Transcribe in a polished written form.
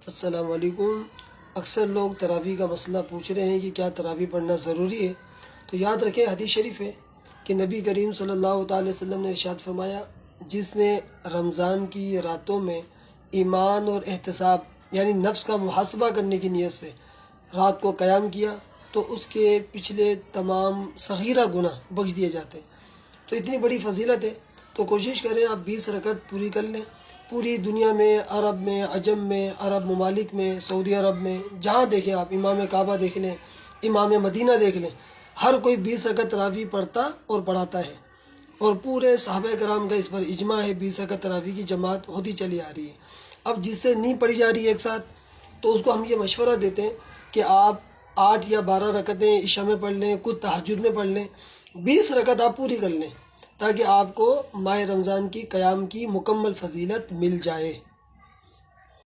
السلام علیکم۔ اکثر لوگ تراویح کا مسئلہ پوچھ رہے ہیں کہ کیا تراویح پڑھنا ضروری ہے؟ تو یاد رکھیں، حدیث شریف ہے کہ نبی کریم صلی اللہ تعالی وسلم نے ارشاد فرمایا، جس نے رمضان کی راتوں میں ایمان اور احتساب یعنی نفس کا محاسبہ کرنے کی نیت سے رات کو قیام کیا تو اس کے پچھلے تمام صغیرہ گناہ بخش دیے جاتے ہیں۔ تو اتنی بڑی فضیلت ہے، تو کوشش کریں آپ 20 رکعت پوری کر لیں۔ پوری دنیا میں، عرب میں، عجم میں، عرب ممالک میں، سعودی عرب میں، جہاں دیکھیں آپ، امام کعبہ دیکھ لیں، امام مدینہ دیکھ لیں، ہر کوئی 20 رکعت تراویح پڑھتا اور پڑھاتا ہے، اور پورے صحابہ کرام کا اس پر اجماع ہے، 20 رکعت تراویح کی جماعت ہوتی چلی آ رہی ہے۔ اب جس سے نہیں پڑھی جا رہی ہے ایک ساتھ، تو اس کو ہم یہ مشورہ دیتے ہیں کہ آپ 8 یا 12 رکعتیں عشاء میں پڑھ لیں، کچھ تہجد میں پڑھ لیں، 20 رکعت آپ پوری کر لیں، تاکہ آپ کو ماہ رمضان کی قیام کی مکمل فضیلت مل جائے۔